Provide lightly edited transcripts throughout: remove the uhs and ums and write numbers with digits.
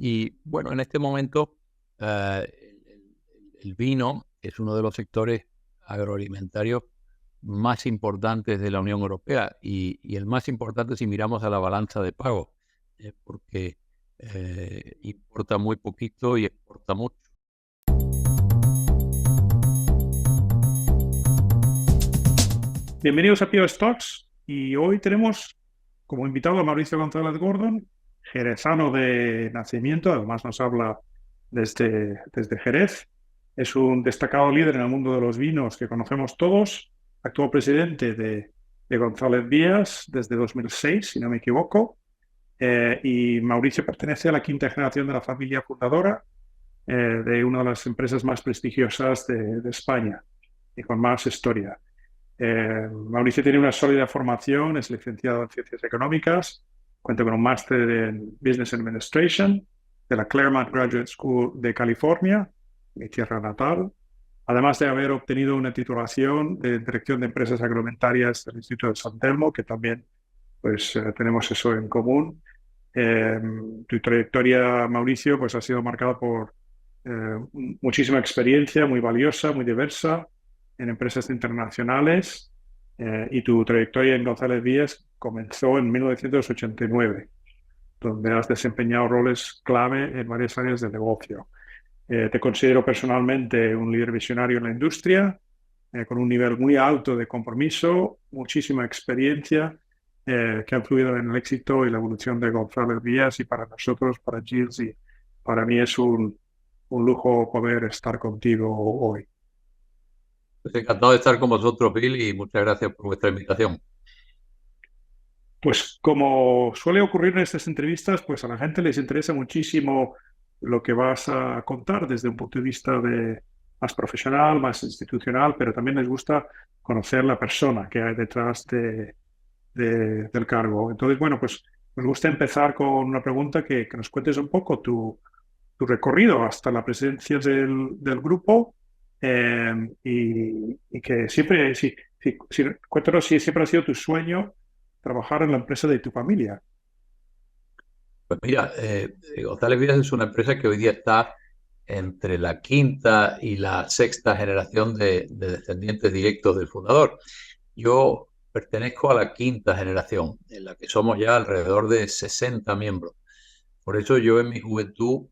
Y bueno, en este momento el vino es uno de los sectores agroalimentarios más importantes de la Unión Europea y el más importante si miramos a la balanza de pago, porque importa muy poquito y exporta mucho. Bienvenidos a Pio Stocks y hoy tenemos como invitado a Mauricio González Gordon, jerezano de nacimiento, además nos habla desde Jerez. Es un destacado líder en el mundo de los vinos que conocemos todos, actual presidente de González Díaz desde 2006, si no me equivoco, y Mauricio pertenece a la quinta generación de la familia fundadora de una de las empresas más prestigiosas de España y con más historia. Mauricio tiene una sólida formación, es licenciado en Ciencias Económicas, cuenta con un máster en Business Administration de la Claremont Graduate School de California, mi tierra natal, además de haber obtenido una titulación de Dirección de Empresas Agroalimentarias del Instituto de San Telmo, que también tenemos eso en común. Eh, Tu trayectoria, Mauricio, pues ha sido marcada por muchísima experiencia, muy valiosa, muy diversa en empresas internacionales, y tu trayectoria en González Díaz comenzó en 1989, donde has desempeñado roles clave en varias áreas del negocio. Te considero personalmente un líder visionario en la industria, con un nivel muy alto de compromiso, muchísima experiencia, que ha influido en el éxito y la evolución de González Díaz y para nosotros, para Gilles, y para mí es un lujo poder estar contigo hoy. Pues encantado de estar con vosotros, Bill, y muchas gracias por vuestra invitación. Pues como suele ocurrir en estas entrevistas, pues a la gente les interesa muchísimo lo que vas a contar desde un punto de vista más profesional, más institucional, pero también les gusta conocer la persona que hay detrás del cargo. Entonces, bueno, pues me gusta empezar con una pregunta que nos cuentes un poco tu recorrido hasta la presidencia del grupo, y que siempre, cuéntanos si siempre ha sido tu sueño trabajar en la empresa de tu familia. Pues mira, González Vías es una empresa que hoy día está entre la quinta y la sexta generación de descendientes directos del fundador. Yo pertenezco a la quinta generación, en la que somos ya alrededor de 60 miembros. Por eso yo en mi juventud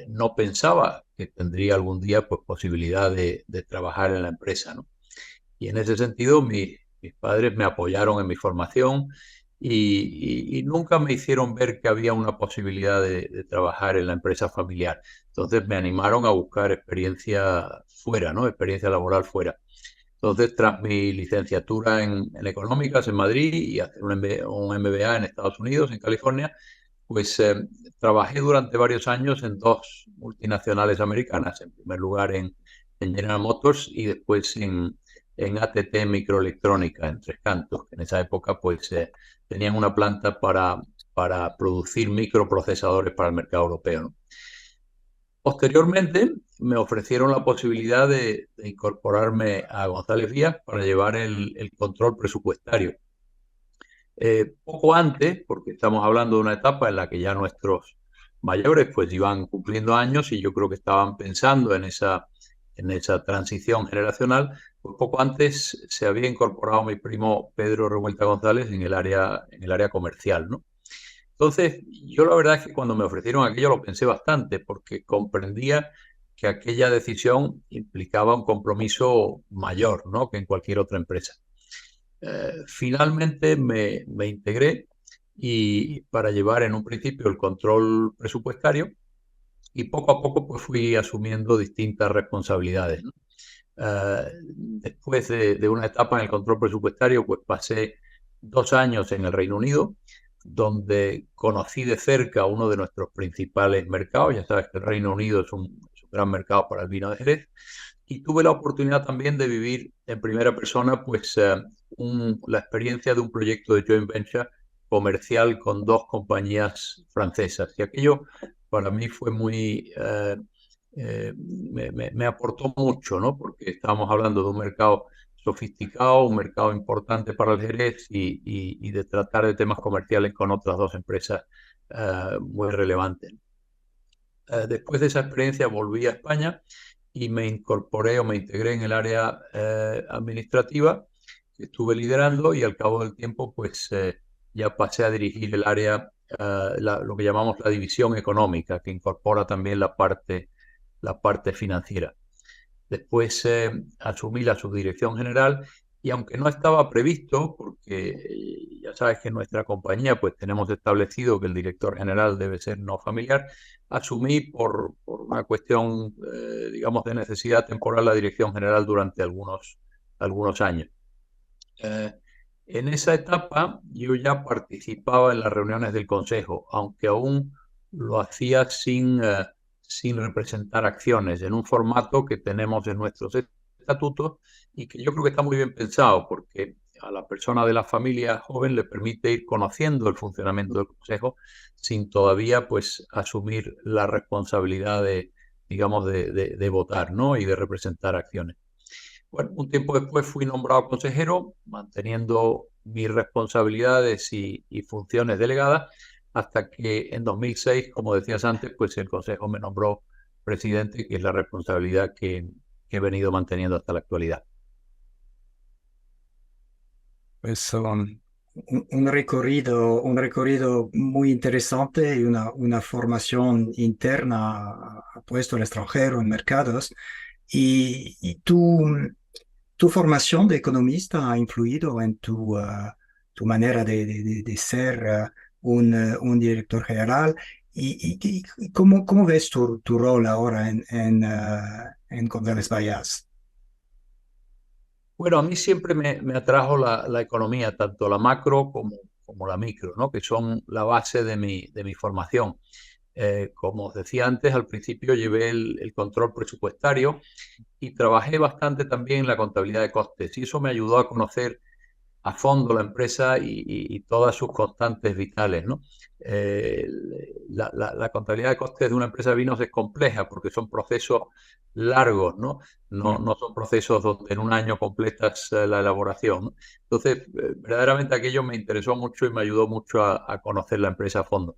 no pensaba que tendría algún día pues, posibilidad de trabajar en la empresa, ¿no? Y en ese sentido mis padres me apoyaron en mi formación y nunca me hicieron ver que había una posibilidad de trabajar en la empresa familiar. Entonces me animaron a buscar experiencia fuera, ¿no? Experiencia laboral fuera. Entonces, tras mi licenciatura en económicas en Madrid y hacer un MBA en Estados Unidos, en California, pues trabajé durante varios años en dos multinacionales americanas. En primer lugar en General Motors y después en ATT Microelectrónica, en Tres Cantos, que en esa época pues tenían una planta para producir microprocesadores para el mercado europeo, ¿no? Posteriormente me ofrecieron la posibilidad de incorporarme a González Vías para llevar el control presupuestario. Poco antes, porque estamos hablando de una etapa en la que ya nuestros mayores pues iban cumpliendo años y yo creo que estaban pensando en esa transición generacional, pues poco antes se había incorporado mi primo Pedro Revuelta González en el área comercial, ¿no? Entonces, yo la verdad es que cuando me ofrecieron aquello lo pensé bastante porque comprendía que aquella decisión implicaba un compromiso mayor, ¿no?, que en cualquier otra empresa. Finalmente me integré y para llevar en un principio el control presupuestario y poco a poco pues fui asumiendo distintas responsabilidades, ¿no? Después de una etapa en el control presupuestario, pues pasé 2 años en el Reino Unido, donde conocí de cerca uno de nuestros principales mercados. Ya sabes que el Reino Unido es un gran mercado para el vino de Jerez. Y tuve la oportunidad también de vivir en primera persona pues, la experiencia de un proyecto de joint venture comercial con dos compañías francesas. Y aquello para mí fue me aportó mucho, ¿no? Porque estábamos hablando de un mercado sofisticado, un mercado importante para el Jerez y de tratar de temas comerciales con otras dos empresas muy relevantes. Después de esa experiencia volví a España y me incorporé o me integré en el área administrativa que estuve liderando, y al cabo del tiempo pues ya pasé a dirigir el área, lo que llamamos la división económica, que incorpora también la parte financiera. Después asumí la subdirección general, y aunque no estaba previsto, porque ya sabes que en nuestra compañía pues tenemos establecido que el director general debe ser no familiar, asumí por una cuestión, digamos, de necesidad temporal la dirección general durante algunos años. En esa etapa yo ya participaba en las reuniones del Consejo, aunque aún lo hacía sin representar acciones, en un formato que tenemos en nuestros estatutos y que yo creo que está muy bien pensado, porque a la persona de la familia joven le permite ir conociendo el funcionamiento del Consejo sin todavía pues asumir la responsabilidad de, digamos, de votar, ¿no? Y de representar acciones. Bueno, un tiempo después fui nombrado consejero, manteniendo mis responsabilidades y funciones delegadas, hasta que en 2006, como decías antes, pues el Consejo me nombró presidente, que es la responsabilidad que he venido manteniendo hasta la actualidad. Pues un recorrido muy interesante y una formación interna, puesto al extranjero en mercados. Y tu formación de economista ha influido en tu manera de ser un director general. ¿Y cómo ves tu rol ahora en González Vallas? Bueno, a mí siempre me atrajo la economía, tanto la macro como la micro, ¿no? Que son la base de mi formación. Como os decía antes, al principio llevé el control presupuestario y trabajé bastante también en la contabilidad de costes, y eso me ayudó a conocer a fondo la empresa y todas sus constantes vitales, ¿no? Eh, la contabilidad de costes de una empresa de vinos es compleja porque son procesos largos, ¿no? No son procesos donde en un año completas la elaboración, ¿no? Entonces, verdaderamente aquello me interesó mucho y me ayudó mucho a conocer la empresa a fondo.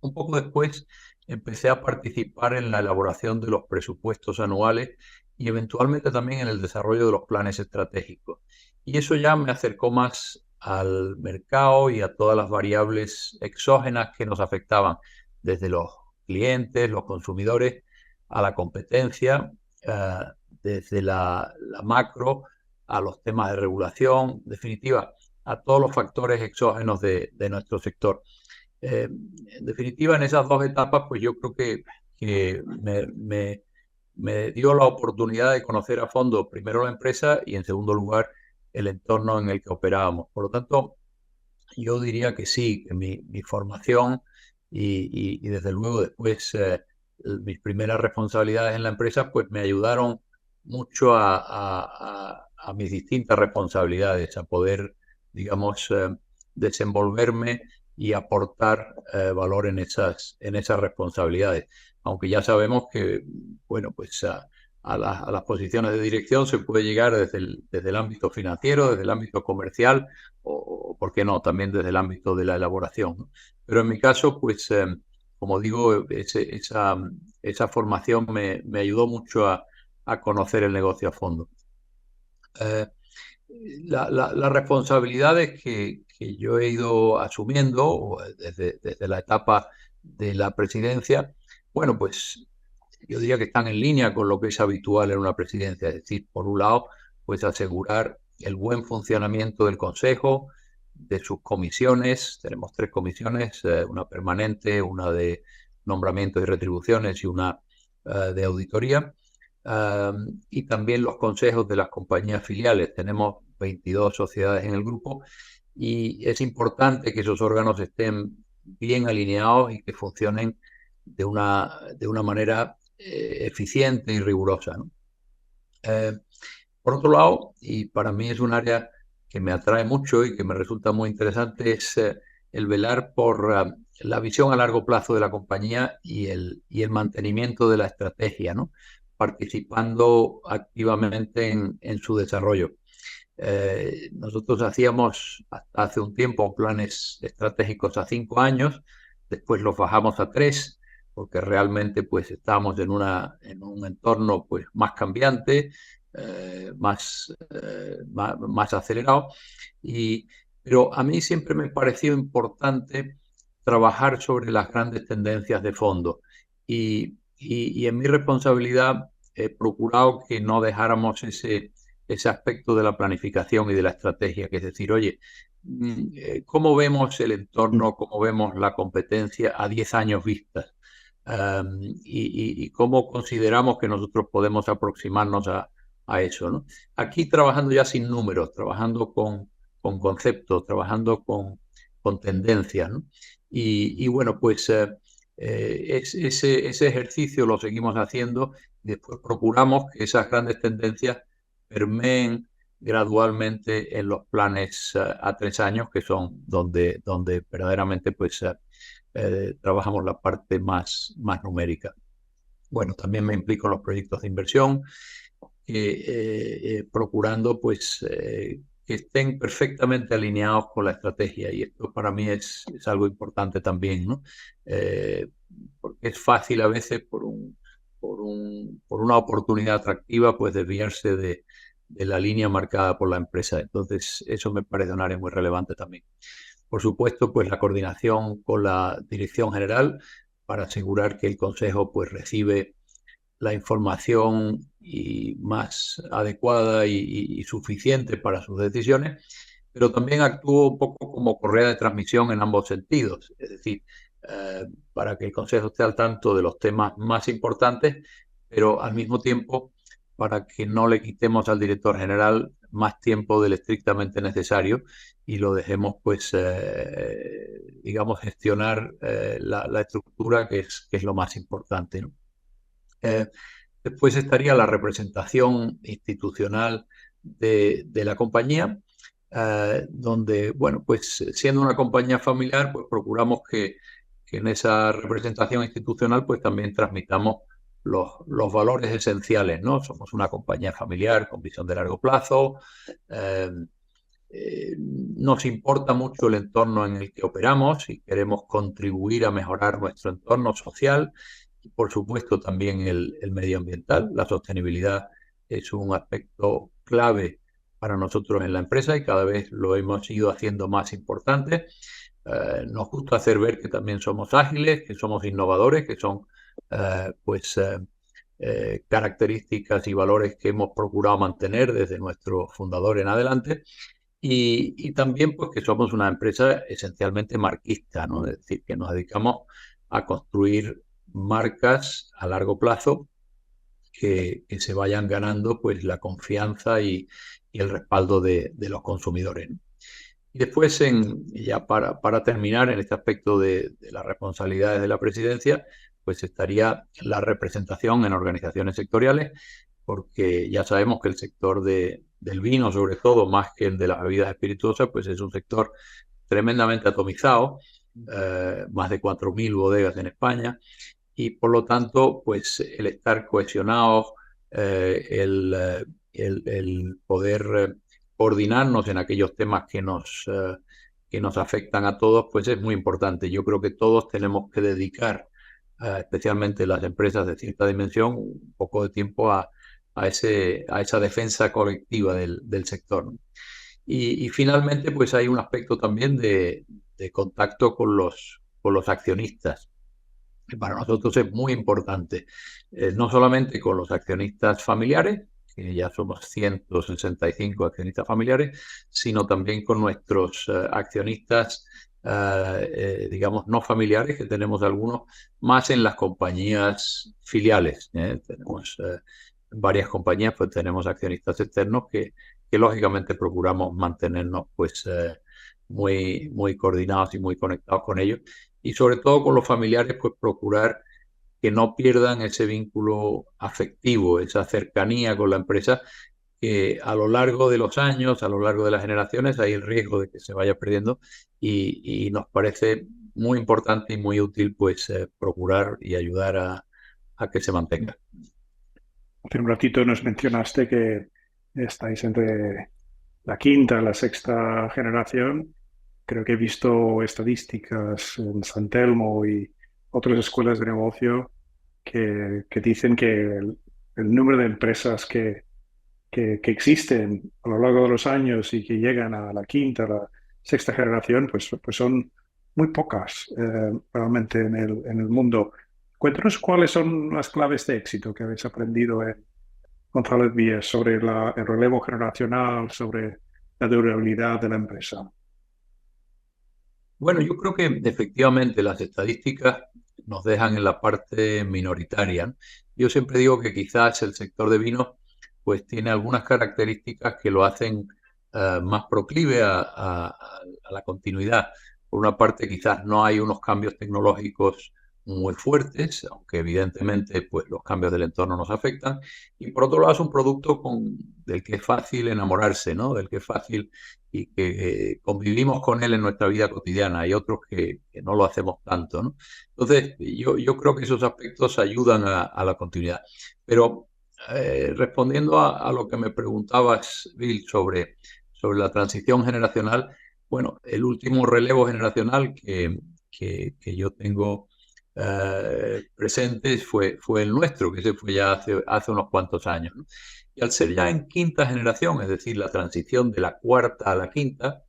Un poco después empecé a participar en la elaboración de los presupuestos anuales y eventualmente también en el desarrollo de los planes estratégicos. Y eso ya me acercó más al mercado y a todas las variables exógenas que nos afectaban, desde los clientes, los consumidores, a la competencia, eh, desde la macro a los temas de regulación, en definitiva, a todos los factores exógenos de nuestro sector. En definitiva, en esas dos etapas, pues yo creo que me dio la oportunidad de conocer a fondo primero la empresa y en segundo lugar el entorno en el que operábamos. Por lo tanto, yo diría que sí, que mi formación y desde luego después mis primeras responsabilidades en la empresa pues me ayudaron mucho a mis distintas responsabilidades, a poder, digamos, desenvolverme y aportar valor en esas responsabilidades. Aunque ya sabemos que, bueno, pues a las posiciones de dirección se puede llegar desde el ámbito financiero, desde el ámbito comercial o, ¿por qué no?, también desde el ámbito de la elaboración, ¿no? Pero en mi caso, pues, como digo, esa formación me ayudó mucho a conocer el negocio a fondo. Eh, las responsabilidades que yo he ido asumiendo desde la etapa de la presidencia, bueno, pues yo diría que están en línea con lo que es habitual en una presidencia. Es decir, por un lado, pues asegurar el buen funcionamiento del Consejo, de sus comisiones. Tenemos 3 comisiones, una permanente, una de nombramientos y retribuciones y una de auditoría. Y también los consejos de las compañías filiales. Tenemos 22 sociedades en el grupo y es importante que esos órganos estén bien alineados y que funcionen de una manera eficiente y rigurosa, ¿no? Por otro lado, y para mí es un área que me atrae mucho y que me resulta muy interesante, es el velar por la visión a largo plazo de la compañía y el mantenimiento de la estrategia, ¿no? Participando activamente en su desarrollo. Nosotros hacíamos hasta hace un tiempo planes estratégicos a 5 años, después los bajamos a 3, porque realmente pues estamos en un entorno pues más cambiante, más acelerado. Pero a mí siempre me pareció importante trabajar sobre las grandes tendencias de fondo y en mi responsabilidad he procurado que no dejáramos ese aspecto de la planificación y de la estrategia, que es decir, oye, ¿cómo vemos el entorno, cómo vemos la competencia a 10 años vistas? Y cómo consideramos que nosotros podemos aproximarnos a eso, ¿no? Aquí trabajando ya sin números, trabajando con conceptos, trabajando con tendencias, ¿no? Y bueno, pues ese ejercicio lo seguimos haciendo y después procuramos que esas grandes tendencias permeen gradualmente en los planes a 3 años, que son donde verdaderamente pues trabajamos la parte más numérica. Bueno, también me implico en los proyectos de inversión, procurando pues que estén perfectamente alineados con la estrategia, y esto para mí es algo importante también, ¿no? Porque es fácil a veces por una oportunidad atractiva pues desviarse de la línea marcada por la empresa. Entonces eso me parece un área muy relevante también. Por supuesto, pues la coordinación con la dirección general para asegurar que el consejo pues recibe la información más adecuada y suficiente para sus decisiones, pero también actúo un poco como correa de transmisión en ambos sentidos, es decir, para que el consejo esté al tanto de los temas más importantes, pero al mismo tiempo para que no le quitemos al director general más tiempo del estrictamente necesario y lo dejemos, pues, digamos, gestionar la estructura, que es lo más importante, ¿no? Después estaría la representación institucional de la compañía, donde, bueno, pues siendo una compañía familiar, pues procuramos que en esa representación institucional pues también transmitamos los valores esenciales, ¿no? Somos una compañía familiar con visión de largo plazo. Nos importa mucho el entorno en el que operamos y queremos contribuir a mejorar nuestro entorno social y, por supuesto, también el medioambiental. La sostenibilidad es un aspecto clave para nosotros en la empresa y cada vez lo hemos ido haciendo más importante. Nos gusta hacer ver que también somos ágiles, que somos innovadores, que son características y valores que hemos procurado mantener desde nuestro fundador en adelante. Y también pues que somos una empresa esencialmente marquista, ¿no? Es decir, que nos dedicamos a construir marcas a largo plazo que se vayan ganando pues la confianza y el respaldo de los consumidores, ¿no? Y después, ya para terminar, en este aspecto de las responsabilidades de la presidencia, pues estaría la representación en organizaciones sectoriales, porque ya sabemos que el sector del vino, sobre todo, más que el de las bebidas espirituosas, pues es un sector tremendamente atomizado, más de 4.000 bodegas en España, y por lo tanto, pues el estar cohesionados, el poder coordinarnos en aquellos temas que nos afectan a todos, pues es muy importante. Yo creo que todos tenemos que dedicar, especialmente las empresas de cierta dimensión, un poco de tiempo a esa defensa colectiva del sector, ¿no? Y finalmente, pues hay un aspecto también de contacto con los accionistas. Para nosotros es muy importante, no solamente con los accionistas familiares, que ya somos 165 accionistas familiares, sino también con nuestros accionistas, digamos, no familiares, que tenemos algunos más en las compañías filiales. Tenemos varias compañías, pues tenemos accionistas externos que lógicamente procuramos mantenernos pues muy coordinados y muy conectados con ellos. Y sobre todo con los familiares, pues procurar que no pierdan ese vínculo afectivo, esa cercanía con la empresa, que a lo largo de los años, a lo largo de las generaciones, hay el riesgo de que se vaya perdiendo y nos parece muy importante y muy útil pues procurar y ayudar a que se mantenga. Hace un ratito nos mencionaste que estáis entre la quinta y la sexta generación. Creo que he visto estadísticas en San Telmo y otras escuelas de negocio que dicen que el número de empresas que existen a lo largo de los años y que llegan a la quinta, a la sexta generación, pues son muy pocas realmente en el mundo. Cuéntanos cuáles son las claves de éxito que habéis aprendido en González Víez sobre el relevo generacional, sobre la durabilidad de la empresa. Bueno, yo creo que efectivamente las estadísticas nos dejan en la parte minoritaria, ¿no? Yo siempre digo que quizás el sector de vinos pues tiene algunas características que lo hacen más proclive a la continuidad. Por una parte, quizás no hay unos cambios tecnológicos muy fuertes, aunque evidentemente pues, los cambios del entorno nos afectan. Y por otro lado, es un producto del que es fácil enamorarse, ¿no? Del que es fácil y que convivimos con él en nuestra vida cotidiana. Hay otros que no lo hacemos tanto, ¿no? Entonces, yo creo que esos aspectos ayudan a la continuidad. Pero respondiendo a lo que me preguntabas, Bill, sobre la transición generacional, bueno, el último relevo generacional que yo tengo presente fue el nuestro, que se fue ya hace unos cuantos años, ¿no? Y al ser ya en quinta generación, es decir, la transición de la cuarta a la quinta,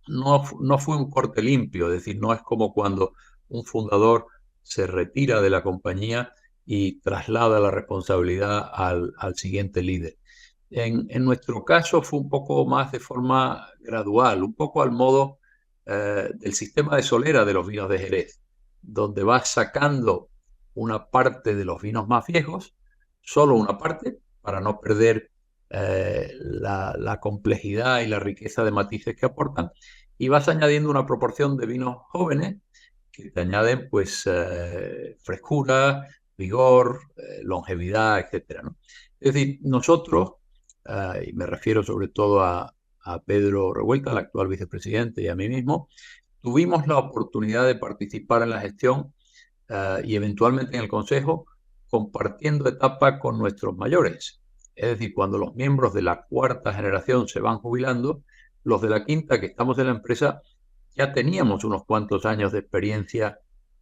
no fue un corte limpio, es decir, no es como cuando un fundador se retira de la compañía y traslada la responsabilidad al siguiente líder. En nuestro caso fue un poco más de forma gradual, un poco al modo del sistema de solera de los vinos de Jerez, donde vas sacando una parte de los vinos más viejos, solo una parte, para no perder la complejidad y la riqueza de matices que aportan, y vas añadiendo una proporción de vinos jóvenes que te añaden pues frescura, vigor, longevidad, etcétera, ¿no? Es decir, nosotros, y me refiero sobre todo a Pedro Revuelta, el actual vicepresidente, y a mí mismo, tuvimos la oportunidad de participar en la gestión y eventualmente en el consejo, compartiendo etapa con nuestros mayores. Es decir, cuando los miembros de la cuarta generación se van jubilando, los de la quinta que estamos en la empresa ya teníamos unos cuantos años de experiencia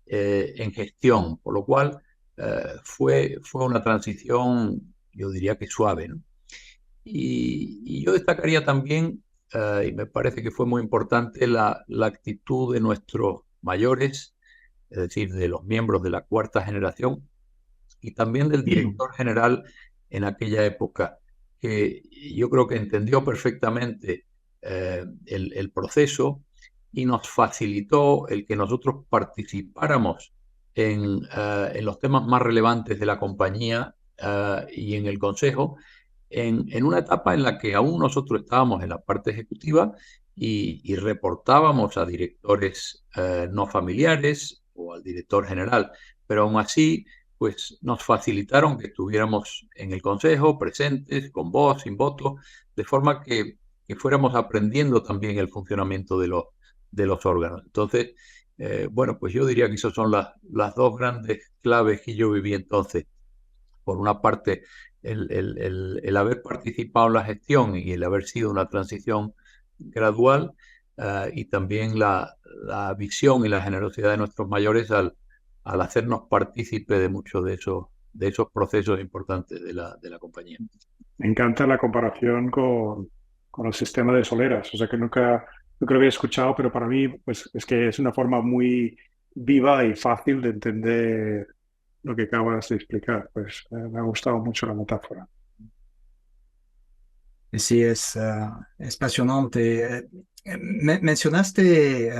en gestión, por lo cual fue una transición, yo diría que suave, ¿no? Y yo destacaría también, y me parece que fue muy importante, la actitud de nuestros mayores, es decir, de los miembros de la cuarta generación, y también del director general en aquella época, que yo creo que entendió perfectamente el proceso y nos facilitó el que nosotros participáramos en los temas más relevantes de la compañía y en el consejo, en una etapa en la que aún nosotros estábamos en la parte ejecutiva y reportábamos a directores no familiares o al director general, pero aún así pues nos facilitaron que estuviéramos en el consejo, presentes, con voz, sin voto, de forma que fuéramos aprendiendo también el funcionamiento de los órganos. Entonces, bueno, pues yo diría que esas son las dos grandes claves que yo viví entonces. Por una parte, el haber participado en la gestión y el haber sido una transición gradual, y también la visión y la generosidad de nuestros mayores al hacernos partícipe de muchos de esos procesos importantes de la compañía. Me encanta la comparación con el sistema de soleras, o sea que nunca lo había escuchado, pero para mí pues, es que es una forma muy viva y fácil de entender lo que acabas de explicar. Pues me ha gustado mucho la metáfora. Sí, es apasionante. Mencionaste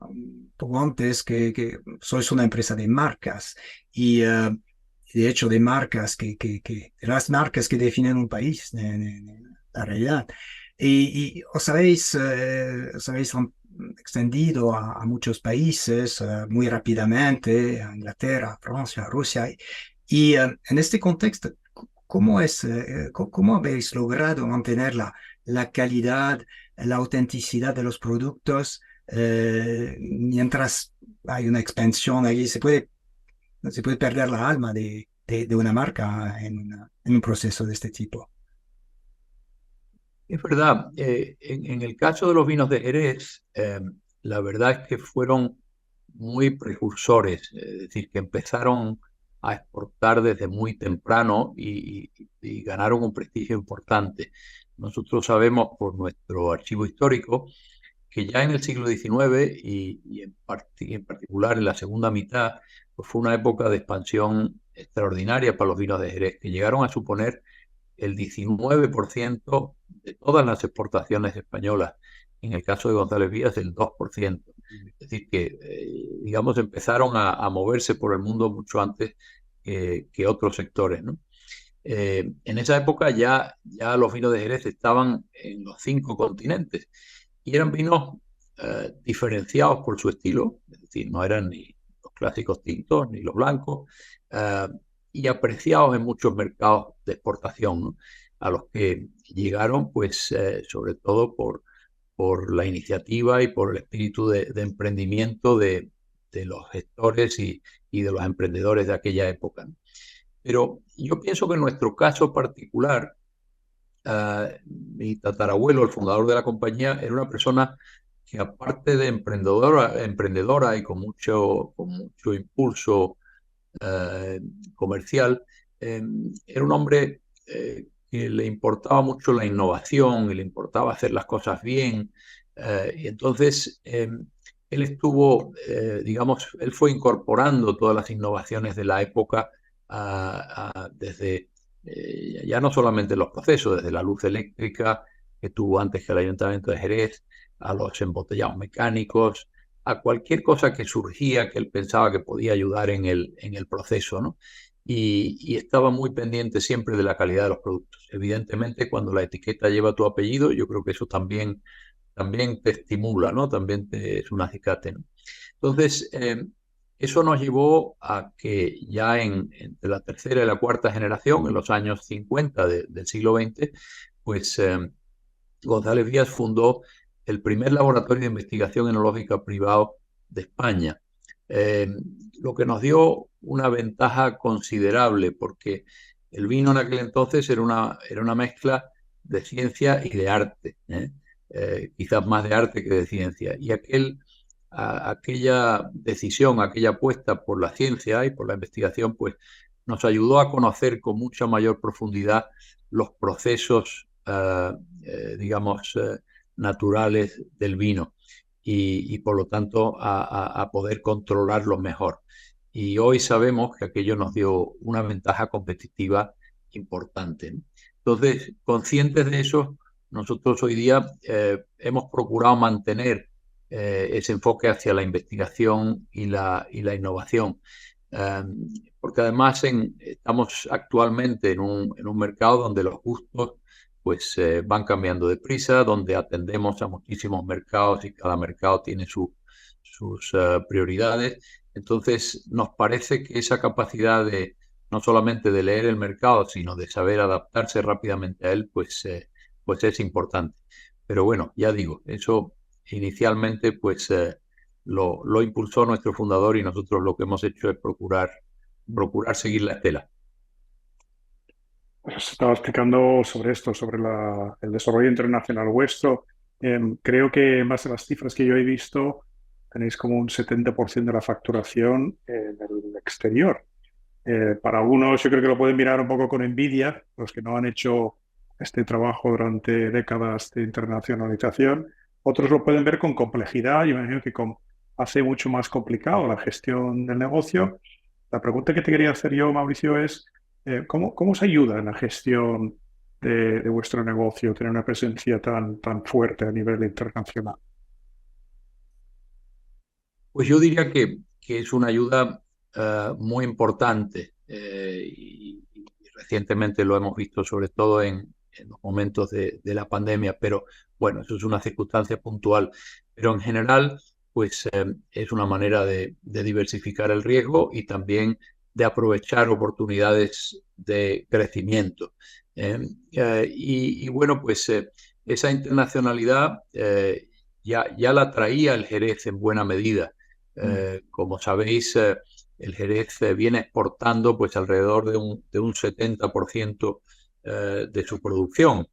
un poco antes que sois una empresa de marcas y de hecho de marcas de las marcas que definen un país, la realidad. Y os habéis extendido a muchos países muy rápidamente, a Inglaterra, Francia, Rusia. Y en este contexto, ¿cómo habéis logrado mantener la calidad, la autenticidad de los productos mientras hay una expansión allí? Se puede perder la alma de una marca en un proceso de este tipo. Es verdad, en el caso de los vinos de Jerez, la verdad es que fueron muy precursores, es decir, que empezaron a exportar desde muy temprano y ganaron un prestigio importante. Nosotros sabemos por nuestro archivo histórico que ya en el siglo XIX y en particular en la segunda mitad, pues fue una época de expansión extraordinaria para los vinos de Jerez, que llegaron a suponer el 19% de todas las exportaciones españolas. En el caso de González Vías, el 2%. Es decir, que, digamos, empezaron a moverse por el mundo mucho antes que otros sectores, ¿no? En esa época ya los vinos de Jerez estaban en los 5 continentes y eran vinos diferenciados por su estilo, es decir, no eran ni los clásicos tintos ni los blancos, y apreciados en muchos mercados de exportación, ¿no? A los que llegaron, pues, sobre todo por la iniciativa y por el espíritu de emprendimiento de los gestores y de los emprendedores de aquella época, ¿no? Pero yo pienso que en nuestro caso particular, mi tatarabuelo, el fundador de la compañía, era una persona que, aparte de emprendedora y con mucho impulso comercial, era un hombre que le importaba mucho la innovación y le importaba hacer las cosas bien. Y entonces él estuvo, digamos, él fue incorporando todas las innovaciones de la época desde ya no solamente los procesos, desde la luz eléctrica que tuvo antes que el Ayuntamiento de Jerez, a los embotellados mecánicos, a cualquier cosa que surgía que él pensaba que podía ayudar en el proceso, ¿no? Y estaba muy pendiente siempre de la calidad de los productos. Evidentemente, cuando la etiqueta lleva tu apellido, yo creo que eso también te estimula, ¿no? También es un acicate, ¿no? Entonces, eso nos llevó a que ya entre la tercera y la cuarta generación, en los años 50 del siglo XX, pues González Vías fundó el primer laboratorio de investigación enológica privado de España, lo que nos dio una ventaja considerable, porque el vino en aquel entonces era una mezcla de ciencia y de arte, quizás más de arte que de ciencia, y aquella decisión, aquella apuesta por la ciencia y por la investigación, pues nos ayudó a conocer con mucha mayor profundidad los procesos, digamos, naturales del vino y por lo tanto a poder controlarlos mejor. Y hoy sabemos que aquello nos dio una ventaja competitiva importante, ¿no? Entonces, conscientes de eso, nosotros hoy día hemos procurado mantener ese enfoque hacia la investigación y la innovación. Porque además estamos actualmente en un mercado donde los gustos pues van cambiando deprisa, donde atendemos a muchísimos mercados y cada mercado tiene sus prioridades. Entonces nos parece que esa capacidad de no solamente de leer el mercado, sino de saber adaptarse rápidamente a él, pues es importante. Pero bueno, ya digo, eso inicialmente pues lo impulsó nuestro fundador y nosotros lo que hemos hecho es procurar seguir la estela. Pues estaba explicando sobre esto, sobre el desarrollo internacional vuestro. Creo que en base a las cifras que yo he visto, tenéis como un 70% de la facturación en el exterior. Para algunos yo creo que lo pueden mirar un poco con envidia, los que no han hecho este trabajo durante décadas de internacionalización. Otros lo pueden ver con complejidad. Yo imagino que hace mucho más complicado la gestión del negocio. La pregunta que te quería hacer yo, Mauricio, es ¿cómo os ayuda en la gestión de vuestro negocio tener una presencia tan fuerte a nivel internacional? Pues yo diría que es una ayuda muy importante y recientemente lo hemos visto sobre todo en los momentos de la pandemia, pero bueno, eso es una circunstancia puntual. Pero en general, pues es una manera de diversificar el riesgo y también de aprovechar oportunidades de crecimiento. Y bueno, pues esa internacionalidad ya la traía el Jerez en buena medida. Como sabéis, el Jerez viene exportando pues alrededor de un 70% de su producción.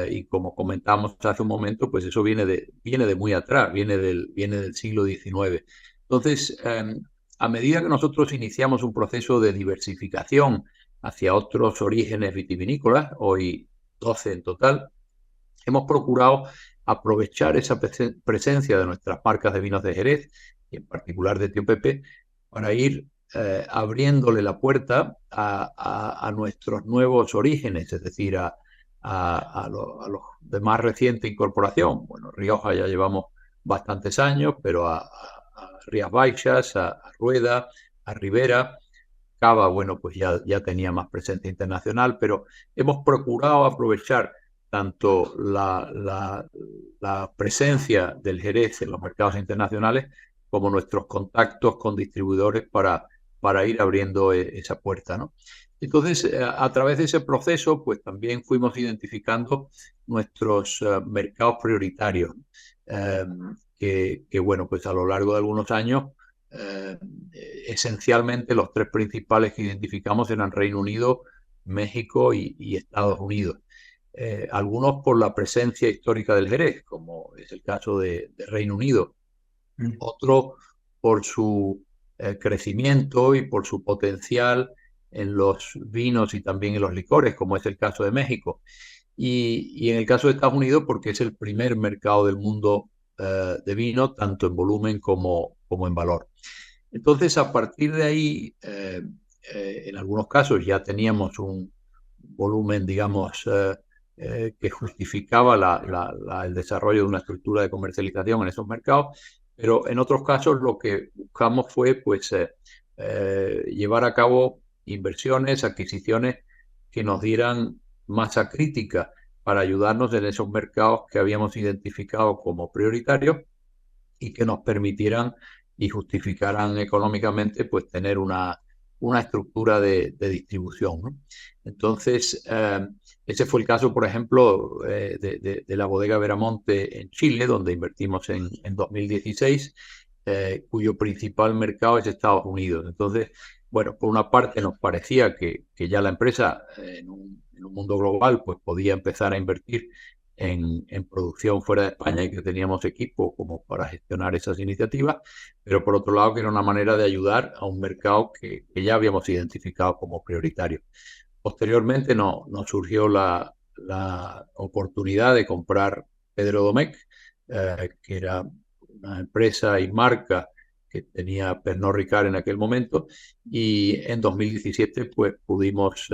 Y como comentamos hace un momento, pues eso viene de muy atrás, viene del siglo XIX. Entonces, a medida que nosotros iniciamos un proceso de diversificación hacia otros orígenes vitivinícolas, hoy 12 en total, hemos procurado aprovechar esa presencia de nuestras marcas de vinos de Jerez, y en particular de Tío Pepe, para ir abriéndole la puerta a nuestros nuevos orígenes, es decir, a los de más reciente incorporación. Bueno, Rioja ya llevamos bastantes años, pero a Rías Baixas, a Rueda, a Ribera. Cava, bueno, pues ya tenía más presencia internacional, pero hemos procurado aprovechar tanto la presencia del Jerez en los mercados internacionales como nuestros contactos con distribuidores para ir abriendo esa puerta, ¿no? Entonces, a través de ese proceso, pues también fuimos identificando nuestros mercados prioritarios, que, bueno, pues a lo largo de algunos años, esencialmente los tres principales que identificamos eran Reino Unido, México y Estados Unidos. Algunos por la presencia histórica del Jerez, como es el caso de Reino Unido. Otros por su crecimiento y por su potencial en los vinos y también en los licores, como es el caso de México. Y en el caso de Estados Unidos, porque es el primer mercado del mundo de vino, tanto en volumen como en valor. Entonces, a partir de ahí, en algunos casos ya teníamos un volumen, digamos, que justificaba el desarrollo de una estructura de comercialización en esos mercados, pero en otros casos lo que buscamos fue, pues, llevar a cabo inversiones, adquisiciones que nos dieran masa crítica para ayudarnos en esos mercados que habíamos identificado como prioritarios y que nos permitieran y justificaran económicamente, pues, tener una estructura de distribución, ¿no? Entonces, ese fue el caso, por ejemplo, de la bodega Veramonte en Chile, donde invertimos en 2016, cuyo principal mercado es Estados Unidos. Entonces, bueno, por una parte nos parecía que ya la empresa en un mundo global pues podía empezar a invertir en producción fuera de España y que teníamos equipo como para gestionar esas iniciativas, pero por otro lado que era una manera de ayudar a un mercado que ya habíamos identificado como prioritario. Posteriormente nos surgió la oportunidad de comprar Pedro Domecq, que era una empresa y marca que tenía Pernod Ricard en aquel momento, y en 2017 pues pudimos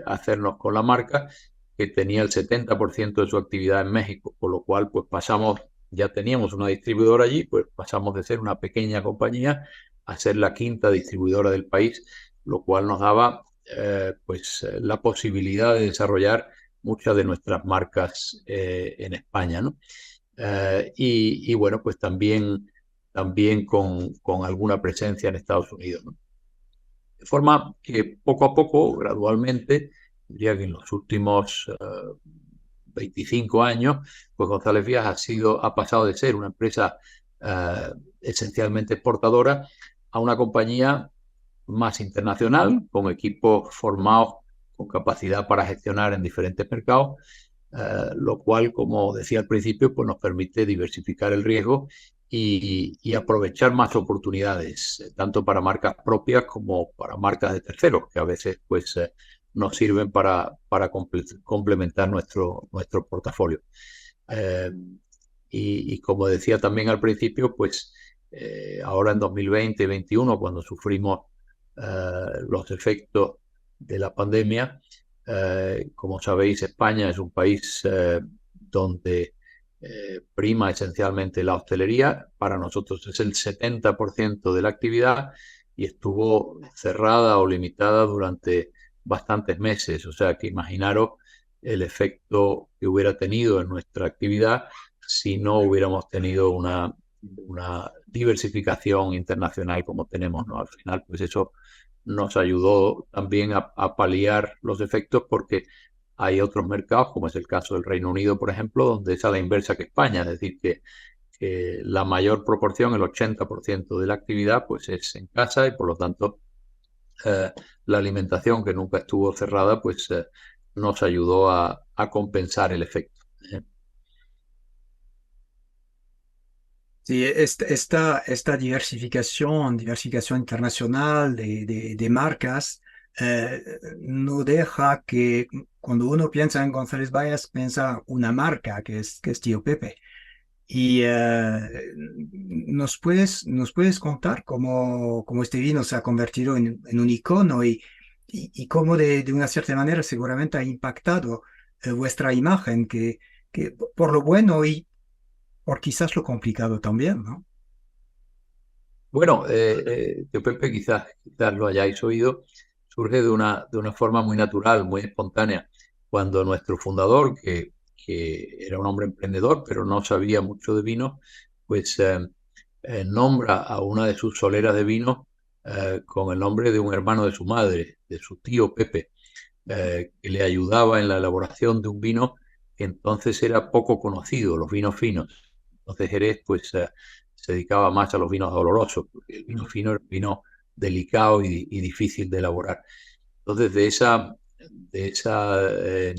hacernos con la marca, que tenía el 70% de su actividad en México, por lo cual pues ya teníamos una distribuidora allí, pues pasamos de ser una pequeña compañía a ser la quinta distribuidora del país, lo cual nos daba pues la posibilidad de desarrollar muchas de nuestras marcas en España, ¿no? Y bueno, pues también con alguna presencia en Estados Unidos, ¿no? De forma que poco a poco, gradualmente, diría que en los últimos 25 años, pues González Vías ha pasado de ser una empresa esencialmente exportadora a una compañía más internacional, con equipos formados con capacidad para gestionar en diferentes mercados, lo cual, como decía al principio, pues nos permite diversificar el riesgo y aprovechar más oportunidades, tanto para marcas propias como para marcas de terceros, que a veces pues nos sirven para complementar nuestro portafolio. Y como decía también al principio, pues ahora en 2020 y 2021, cuando sufrimos los efectos de la pandemia, como sabéis, España es un país donde prima esencialmente la hostelería. Para nosotros es el 70% de la actividad y estuvo cerrada o limitada durante bastantes meses. O sea que imaginaros el efecto que hubiera tenido en nuestra actividad si no hubiéramos tenido una diversificación internacional como tenemos, ¿no? Al final, pues eso nos ayudó también a paliar los efectos, porque hay otros mercados, como es el caso del Reino Unido, por ejemplo, donde es a la inversa que España, es decir, que la mayor proporción, el 80% de la actividad, pues es en casa y por lo tanto la alimentación, que nunca estuvo cerrada, pues nos ayudó a compensar el efecto. Sí, esta diversificación internacional de marcas no deja que cuando uno piensa en González Vallas, piensa una marca que es Tío Pepe. Y nos puedes contar cómo este vino se ha convertido en un icono y cómo de una cierta manera seguramente ha impactado vuestra imagen, que por lo bueno y por quizás lo complicado también, ¿no? Bueno, Tío Pepe, quizás lo hayáis oído, surge de una forma muy natural, muy espontánea. Cuando nuestro fundador, que era un hombre emprendedor, pero no sabía mucho de vino, pues nombra a una de sus soleras de vino con el nombre de un hermano de su madre, de su tío Pepe, que le ayudaba en la elaboración de un vino que entonces era poco conocido, los vinos finos. Entonces Jerez pues se dedicaba más a los vinos dolorosos, porque el vino fino era un vino delicado y difícil de elaborar. Entonces de esa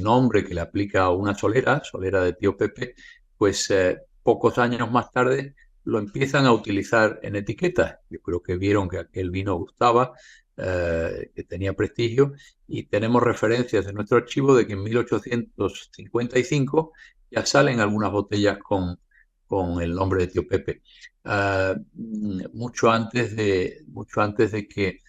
nombre que le aplica a una solera de Tío Pepe, pues pocos años más tarde lo empiezan a utilizar en etiquetas. Yo creo que vieron que aquel vino gustaba, que tenía prestigio, y tenemos referencias en nuestro archivo de que en 1855 ya salen algunas botellas con el nombre de Tío Pepe. Mucho antes de que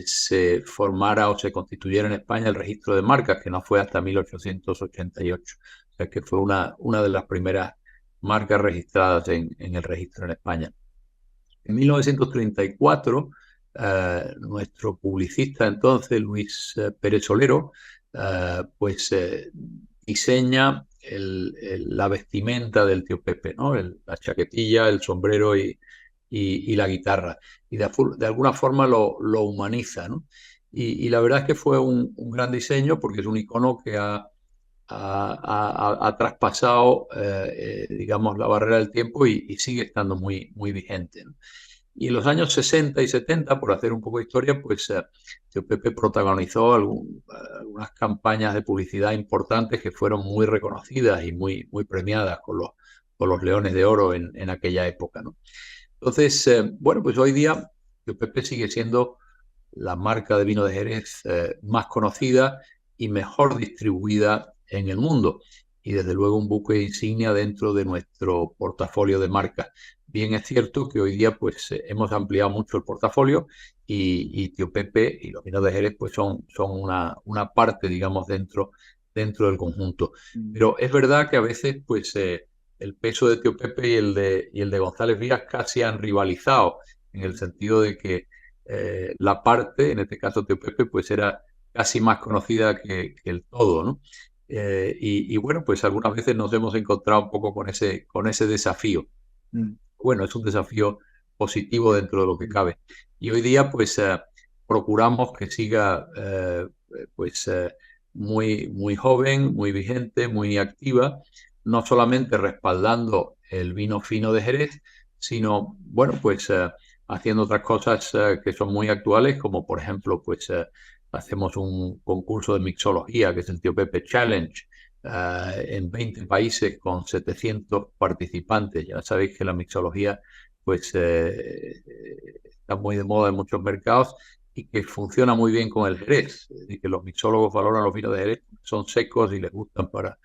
se formara o se constituyera en España el registro de marcas, que no fue hasta 1888. O sea que fue una de las primeras marcas registradas en el registro en España. En 1934, nuestro publicista entonces, Luis Pérez Solero, pues diseña la vestimenta del Tío Pepe, ¿no? La chaquetilla, el sombrero y la guitarra. Y de alguna forma lo humaniza, ¿no? Y la verdad es que fue un gran diseño porque es un icono que ha traspasado, digamos, la barrera del tiempo y sigue estando muy vigente, ¿no? Y en los años 60 y 70, por hacer un poco de historia, pues Tío Pepe protagonizó algunas campañas de publicidad importantes que fueron muy reconocidas y muy premiadas con los Leones de Oro en aquella época, ¿no? Entonces, bueno, pues hoy día Tío Pepe sigue siendo la marca de vino de Jerez más conocida y mejor distribuida en el mundo. Y desde luego un buque insignia dentro de nuestro portafolio de marcas. Bien es cierto que hoy día pues hemos ampliado mucho el portafolio y Tío Pepe y los vinos de Jerez pues son una parte, digamos, dentro del conjunto. Pero es verdad que a veces pues el peso de Tío Pepe y el de González Vías casi han rivalizado en el sentido de que la parte, en este caso Tío Pepe, pues era casi más conocida que el todo, ¿no? Y bueno, pues algunas veces nos hemos encontrado un poco con ese desafío. Bueno, es un desafío positivo dentro de lo que cabe. Y hoy día, pues, procuramos que siga, pues, muy joven, muy vigente, muy activa, no solamente respaldando el vino fino de Jerez, sino, bueno, pues, haciendo otras cosas que son muy actuales, como por ejemplo, pues, hacemos un concurso de mixología, que es el Tío Pepe Challenge, en 20 países con 700 participantes. Ya sabéis que la mixología pues, está muy de moda en muchos mercados y que funciona muy bien con el Jerez. Es decir, que los mixólogos valoran los vinos de Jerez, son secos y les gustan para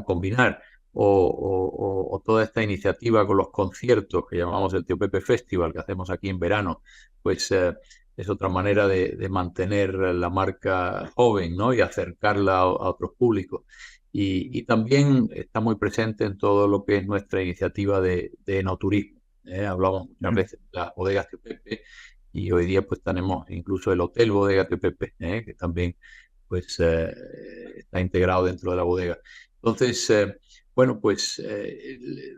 combinar. O toda esta iniciativa con los conciertos que llamamos el Tío Pepe Festival, que hacemos aquí en verano, pues es otra manera de mantener la marca joven, ¿no? Y acercarla a otros públicos. Y también está muy presente en todo lo que es nuestra iniciativa de enoturismo. Hablamos muchas veces de las bodegas Tío Pepe y hoy día pues tenemos incluso el Hotel Bodega Tío Pepe, que también pues está integrado dentro de la bodega. Entonces, bueno, pues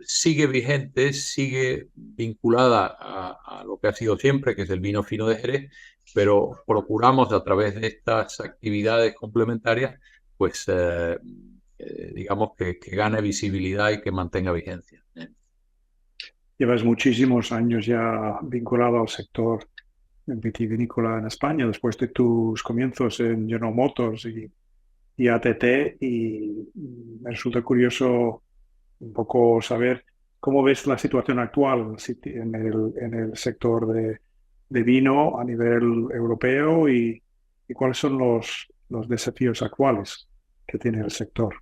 sigue vigente, sigue vinculada a lo que ha sido siempre, que es el vino fino de Jerez, pero procuramos a través de estas actividades complementarias, pues digamos que gane visibilidad y que mantenga vigencia. Llevas muchísimos años ya vinculado al sector vitivinícola en España, después de tus comienzos en General Motors y ATT, y me resulta curioso un poco saber ¿Cómo ves la situación actual en el sector de vino a nivel europeo y cuáles son los desafíos actuales que tiene el sector?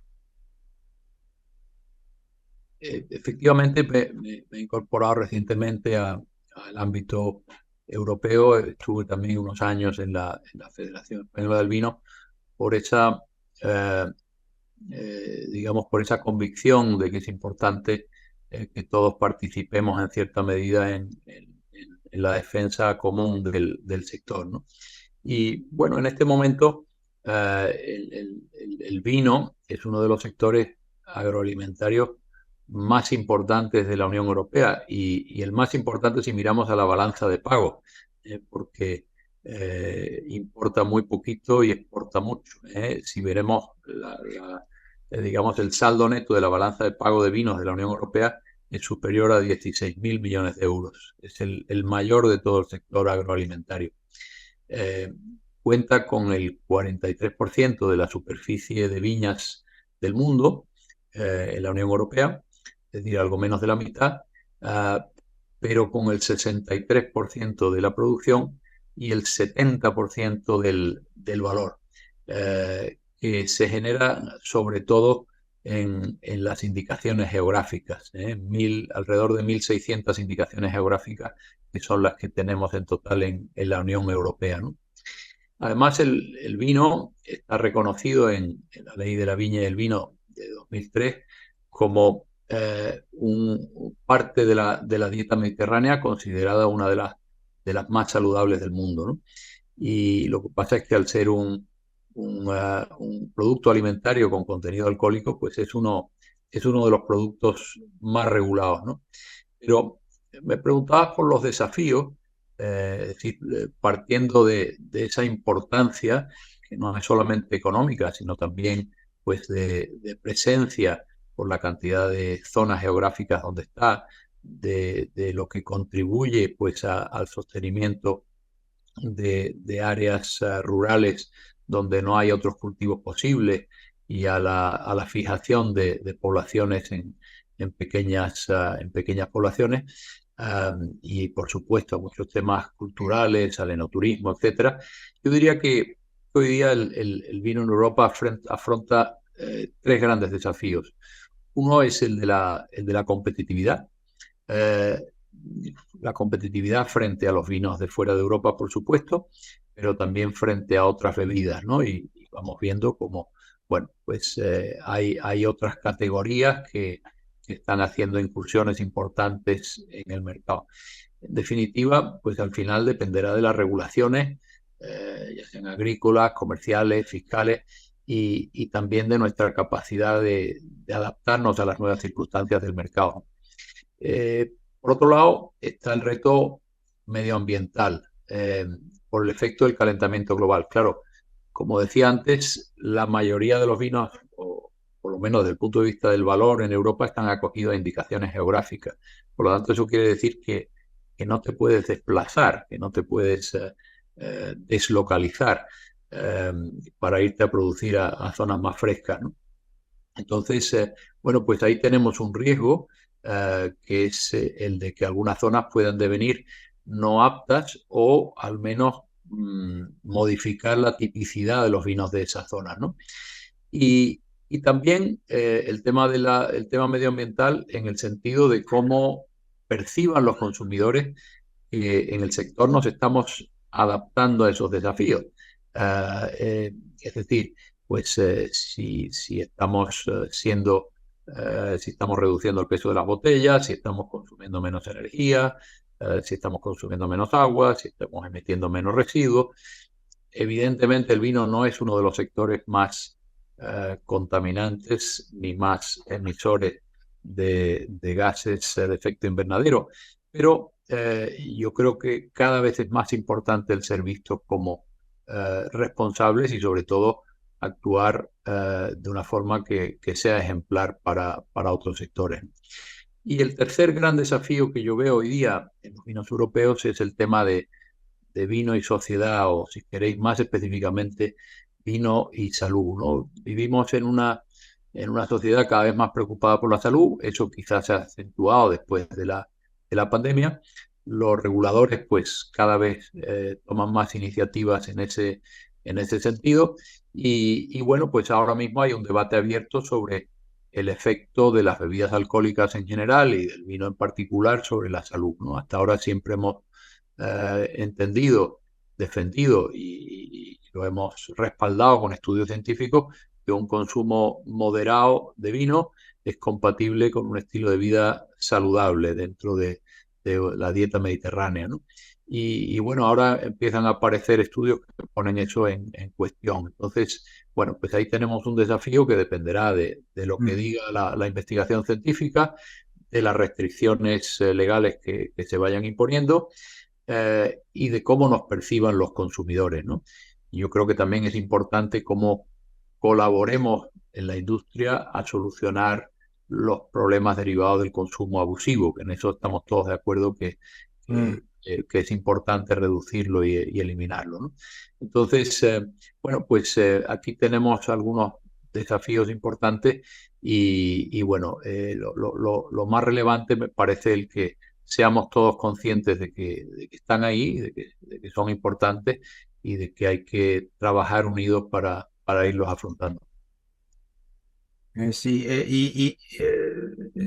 Efectivamente, me he incorporado recientemente al ámbito europeo. Estuve también unos años en la Federación Española del Vino por esa, eh, digamos, por esa convicción de que es importante que todos participemos en cierta medida en la defensa común del sector, ¿no? Y bueno, en este momento el vino es uno de los sectores agroalimentarios más importantes de la Unión Europea y el más importante si miramos a la balanza de pago, porque importa muy poquito y exporta mucho. Si veremos digamos, el saldo neto de la balanza de pago de vinos de la Unión Europea es superior a 16.000 millones de euros. Es el mayor de todo el sector agroalimentario. Cuenta con el 43% de la superficie de viñas del mundo en la Unión Europea, es decir, algo menos de la mitad, pero con el 63% de la producción y el 70% del valor, que se genera sobre todo en las indicaciones geográficas, alrededor de 1.600 indicaciones geográficas que son las que tenemos en total en la Unión Europea, ¿no? Además, el vino está reconocido en la Ley de la Viña y el Vino de 2003 como parte de la dieta mediterránea, considerada una de las más saludables del mundo, ¿no? Y lo que pasa es que al ser un producto alimentario con contenido alcohólico, pues es uno de los productos más regulados, ¿no? Pero me preguntabas por los desafíos, es decir, partiendo de esa importancia, que no es solamente económica, sino también pues de presencia por la cantidad de zonas geográficas donde está, de lo que contribuye pues al sostenimiento de áreas rurales donde no hay otros cultivos posibles y a la fijación de poblaciones en pequeñas poblaciones, y por supuesto muchos temas culturales, al enoturismo, etcétera. Yo diría que hoy día el vino en Europa afronta tres grandes desafíos. Uno es el de la competitividad. La competitividad frente a los vinos de fuera de Europa, por supuesto, pero también frente a otras bebidas, ¿no? Y vamos viendo cómo, bueno, pues hay otras categorías que están haciendo incursiones importantes en el mercado. En definitiva, pues al final dependerá de las regulaciones, ya sean agrícolas, comerciales, fiscales, y también de nuestra capacidad de adaptarnos a las nuevas circunstancias del mercado. Por otro lado, está el reto medioambiental, por el efecto del calentamiento global. Claro, como decía antes, la mayoría de los vinos, o por lo menos desde el punto de vista del valor en Europa, están acogidos a indicaciones geográficas. Por lo tanto, eso quiere decir que no te puedes desplazar, que no te puedes deslocalizar para irte a producir a zonas más frescas, ¿no? Entonces, bueno, pues ahí tenemos un riesgo, que es el de que algunas zonas puedan devenir no aptas o al menos modificar la tipicidad de los vinos de esas zonas, ¿no? Y también el tema medioambiental en el sentido de cómo perciban los consumidores que en el sector nos estamos adaptando a esos desafíos. Es decir, pues si estamos si estamos reduciendo el peso de las botellas, si estamos consumiendo menos energía, si estamos consumiendo menos agua, si estamos emitiendo menos residuos. Evidentemente el vino no es uno de los sectores más contaminantes ni más emisores de gases de efecto invernadero, pero yo creo que cada vez es más importante el ser visto como responsables y sobre todo actuar de una forma que sea ejemplar para otros sectores. Y el tercer gran desafío que yo veo hoy día en los vinos europeos es el tema de vino y sociedad, o si queréis más específicamente, vino y salud, ¿no? Vivimos en una en una sociedad cada vez más preocupada por la salud. Eso quizás se ha acentuado después de la pandemia. Los reguladores pues cada vez toman más iniciativas en ese sentido y bueno, pues ahora mismo hay un debate abierto sobre el efecto de las bebidas alcohólicas en general y del vino en particular sobre la salud, ¿no? Hasta ahora siempre hemos entendido, defendido y lo hemos respaldado con estudios científicos que un consumo moderado de vino es compatible con un estilo de vida saludable dentro de la dieta mediterránea, ¿no? Y bueno, ahora empiezan a aparecer estudios que ponen eso en cuestión. Entonces, bueno, pues ahí tenemos un desafío que dependerá de lo que diga la investigación científica, de las restricciones legales que se vayan imponiendo y de cómo nos perciban los consumidores, ¿no? Yo creo que también es importante cómo colaboremos en la industria a solucionar los problemas derivados del consumo abusivo, que en eso estamos todos de acuerdo que es importante reducirlo y eliminarlo, ¿no? Entonces, bueno, pues aquí tenemos algunos desafíos importantes y bueno, lo más relevante me parece el que seamos todos conscientes de que están ahí, de que son importantes y de que hay que trabajar unidos para irlos afrontando. Sí,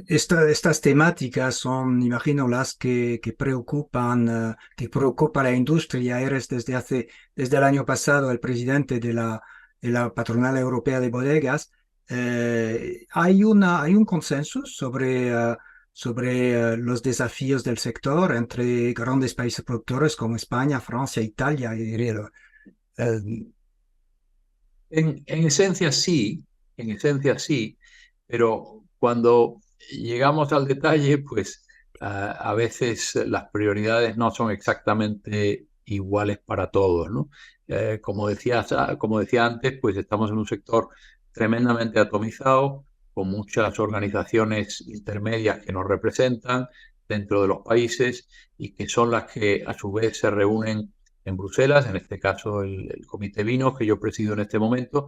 estas temáticas son, imagino, las que preocupan, que preocupa a la industria. Eres desde el año pasado el presidente de la Patronal Europea de Bodegas. Hay un consenso sobre los desafíos del sector entre grandes países productores como España, Francia, Italia. Eh, En esencia sí, pero cuando llegamos al detalle, pues a veces las prioridades no son exactamente iguales para todos, ¿no? Como decía antes, pues estamos en un sector tremendamente atomizado, con muchas organizaciones intermedias que nos representan dentro de los países y que son las que a su vez se reúnen en Bruselas, en este caso el Comité Vinos que yo presido en este momento,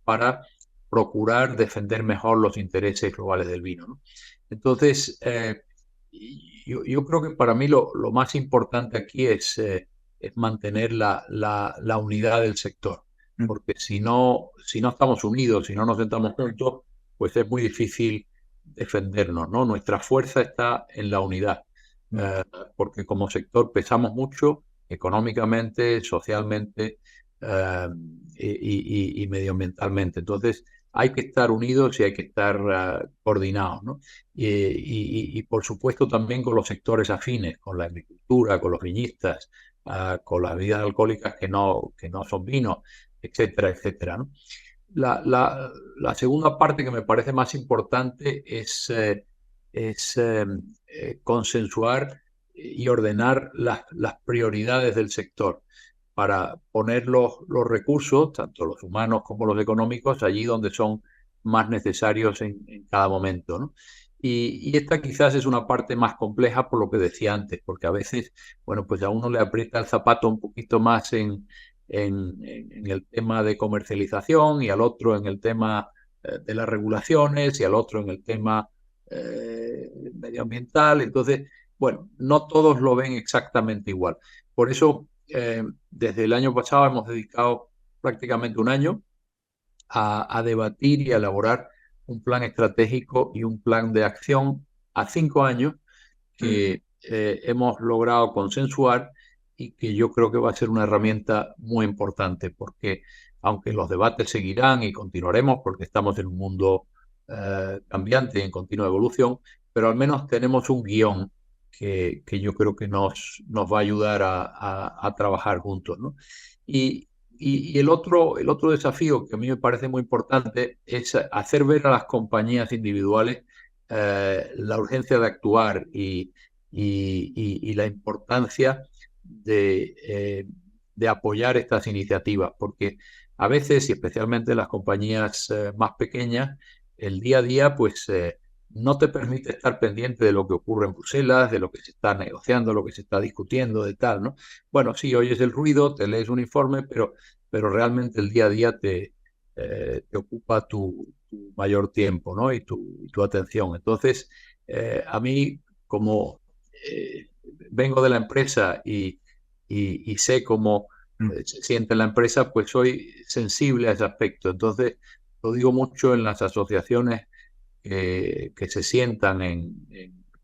para procurar defender mejor los intereses globales del vino, ¿no? Entonces, yo creo que para mí lo más importante aquí es mantener la unidad del sector, porque si no estamos unidos, si no nos sentamos juntos, pues es muy difícil defendernos, ¿no? Nuestra fuerza está en la unidad, porque como sector pesamos mucho económicamente, socialmente y medioambientalmente. Entonces, hay que estar unidos y hay que estar coordinados, ¿no? Y por supuesto también con los sectores afines, con la agricultura, con los viñistas, con las bebidas alcohólicas que no son vinos, etcétera, etcétera, ¿no? La segunda parte que me parece más importante es consensuar y ordenar las prioridades del sector para poner los recursos, tanto los humanos como los económicos, allí donde son más necesarios en cada momento, ¿no? Y esta quizás es una parte más compleja por lo que decía antes, porque a veces, bueno, pues a uno le aprieta el zapato un poquito más en el tema de comercialización y al otro en el tema de las regulaciones y al otro en el tema medioambiental. Entonces, bueno, no todos lo ven exactamente igual. Por eso, desde el año pasado hemos dedicado prácticamente un año a debatir y a elaborar un plan estratégico y un plan de acción a 5 años que hemos logrado consensuar y que yo creo que va a ser una herramienta muy importante porque aunque los debates seguirán y continuaremos porque estamos en un mundo cambiante y en continua evolución, pero al menos tenemos un guión que yo creo que nos va a ayudar a trabajar juntos, ¿no? Y el otro desafío que a mí me parece muy importante es hacer ver a las compañías individuales la urgencia de actuar y la importancia de apoyar estas iniciativas, porque a veces, y especialmente las compañías más pequeñas, el día a día pues no te permite estar pendiente de lo que ocurre en Bruselas, de lo que se está negociando, lo que se está discutiendo, de tal, ¿no? Bueno, sí, oyes el ruido, te lees un informe, pero realmente el día a día te ocupa tu tu mayor tiempo, ¿no? y tu atención. Entonces, a mí, como vengo de la empresa y sé cómo se siente la empresa, pues soy sensible a ese aspecto. Entonces, lo digo mucho en las asociaciones que se sientan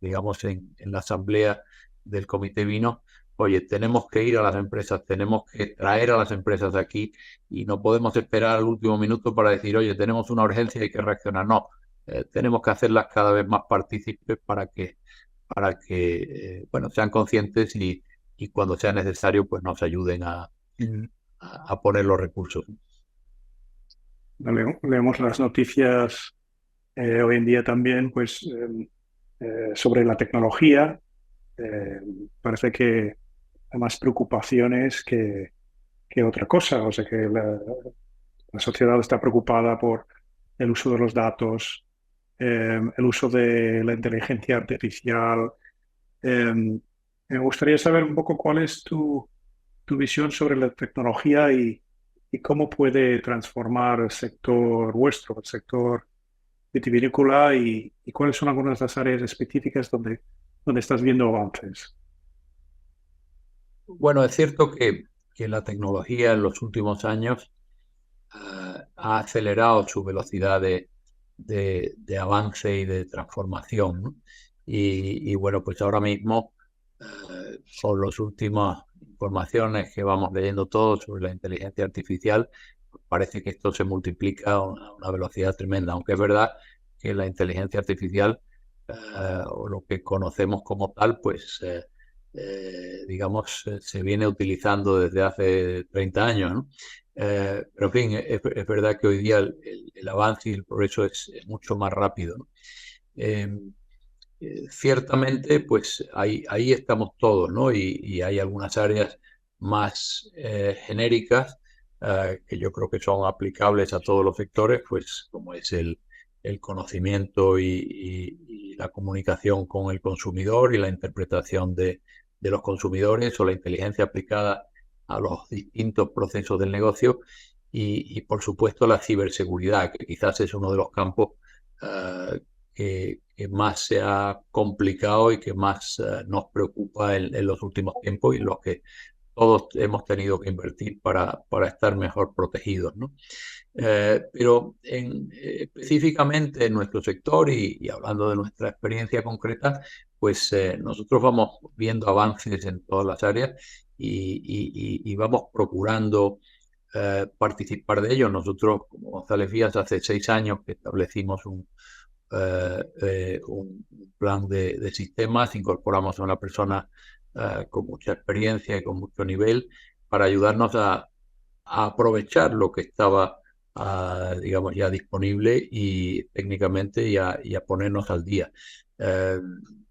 digamos, en la asamblea del Comité Vino. Oye, tenemos que ir a las empresas, tenemos que traer a las empresas de aquí y no podemos esperar al último minuto para decir, oye, tenemos una urgencia y hay que reaccionar. No, tenemos que hacerlas cada vez más partícipes para que bueno, sean conscientes y cuando sea necesario, pues nos ayuden a poner los recursos. Leemos las noticias hoy en día también, pues, sobre la tecnología. Parece que hay más preocupaciones que otra cosa. O sea, que la sociedad está preocupada por el uso de los datos, el uso de la inteligencia artificial. Me gustaría saber un poco cuál es tu visión sobre la tecnología y cómo puede transformar el sector vuestro, el sector vitivinícola, y cuáles son algunas de las áreas específicas donde estás viendo avances. Bueno, es cierto que la tecnología en los últimos años ha acelerado su velocidad de avance y de transformación, ¿no? Y bueno, pues ahora mismo, con las últimas informaciones que vamos leyendo todos sobre la inteligencia artificial, parece que esto se multiplica a una velocidad tremenda, aunque es verdad que la inteligencia artificial, o lo que conocemos como tal, pues digamos, se viene utilizando desde hace 30 años, ¿no? Pero en fin, es verdad que hoy día el avance y el progreso es mucho más rápido, ¿no? Ciertamente, pues ahí estamos todos, ¿no? Y hay algunas áreas más genéricas que yo creo que son aplicables a todos los sectores, pues como es el conocimiento y la comunicación con el consumidor y la interpretación de los consumidores, o la inteligencia aplicada a los distintos procesos del negocio, y por supuesto la ciberseguridad, que quizás es uno de los campos que más se ha complicado y que más nos preocupa en los últimos tiempos, y los que todos hemos tenido que invertir para estar mejor protegidos, ¿no? Pero específicamente en nuestro sector y hablando de nuestra experiencia concreta, pues nosotros vamos viendo avances en todas las áreas y vamos procurando participar de ellos. Nosotros, como González Vías, hace 6 años que establecimos un plan de sistemas, incorporamos a una persona con mucha experiencia y con mucho nivel para ayudarnos a aprovechar lo que estaba, digamos, ya disponible y técnicamente y a ponernos al día.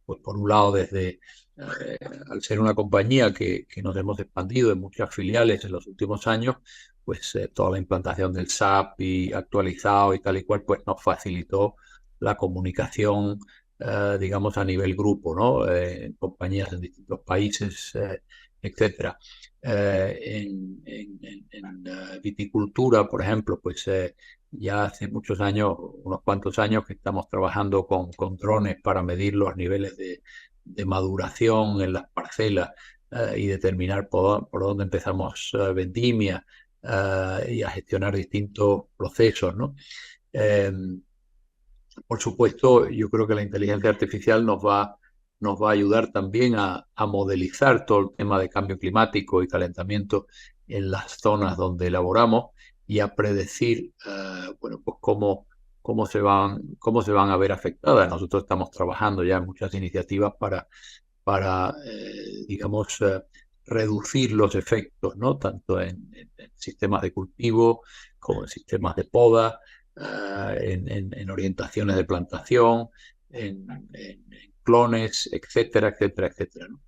Pues por un lado, al ser una compañía que nos hemos expandido en muchas filiales en los últimos años, pues toda la implantación del SAP y actualizado y tal y cual, pues nos facilitó la comunicación, digamos, a nivel grupo, ¿no? Compañías en distintos países, etcétera. En viticultura, por ejemplo, pues ya hace muchos años, unos cuantos años, que estamos trabajando con drones para medir los niveles de maduración en las parcelas y determinar por dónde empezamos vendimia y a gestionar distintos procesos, ¿no? Por supuesto, yo creo que la inteligencia artificial nos va a ayudar también a modelizar todo el tema de cambio climático y calentamiento en las zonas donde elaboramos y a predecir, bueno, pues cómo se van a ver afectadas. Nosotros estamos trabajando ya en muchas iniciativas para digamos, reducir los efectos, ¿no? Tanto en sistemas de cultivo como en sistemas de poda, en orientaciones de plantación, en clones, etcétera, etcétera, etcétera, ¿no?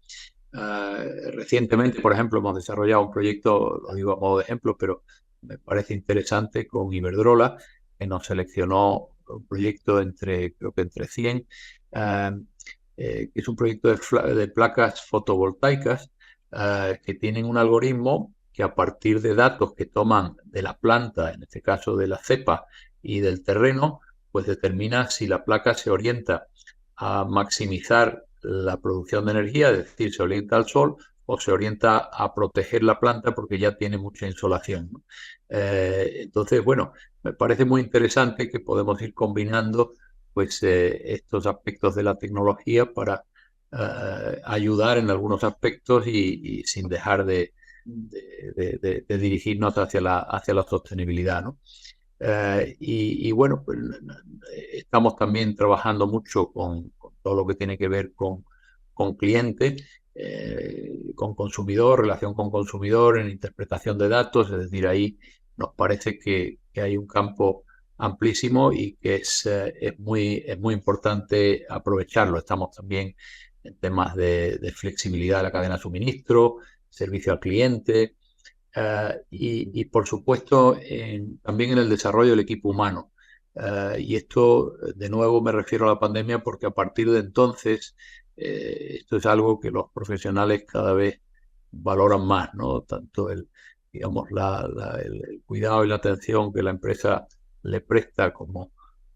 Recientemente, por ejemplo, hemos desarrollado un proyecto, lo digo a modo de ejemplo, pero me parece interesante, con Iberdrola, que nos seleccionó un proyecto creo que entre 100, que es un proyecto de placas fotovoltaicas que tienen un algoritmo que, a partir de datos que toman de la planta, en este caso de la cepa, y del terreno, pues determina si la placa se orienta a maximizar la producción de energía, es decir, se orienta al sol o se orienta a proteger la planta porque ya tiene mucha insolación, ¿no? Entonces, bueno, me parece muy interesante que podemos ir combinando pues estos aspectos de la tecnología para ayudar en algunos aspectos y sin dejar de dirigirnos hacia la sostenibilidad, ¿no? Y bueno, pues estamos también trabajando mucho con todo lo que tiene que ver con cliente, con consumidor, relación con consumidor, en interpretación de datos, es decir, ahí nos parece que hay un campo amplísimo y que es muy importante aprovecharlo. Estamos también en temas de flexibilidad de la cadena de suministro, servicio al cliente, y por supuesto también en el desarrollo del equipo humano. Y esto, de nuevo, me refiero a la pandemia porque a partir de entonces esto es algo que los profesionales cada vez valoran más, ¿no? Tanto digamos, el cuidado y la atención que la empresa le presta como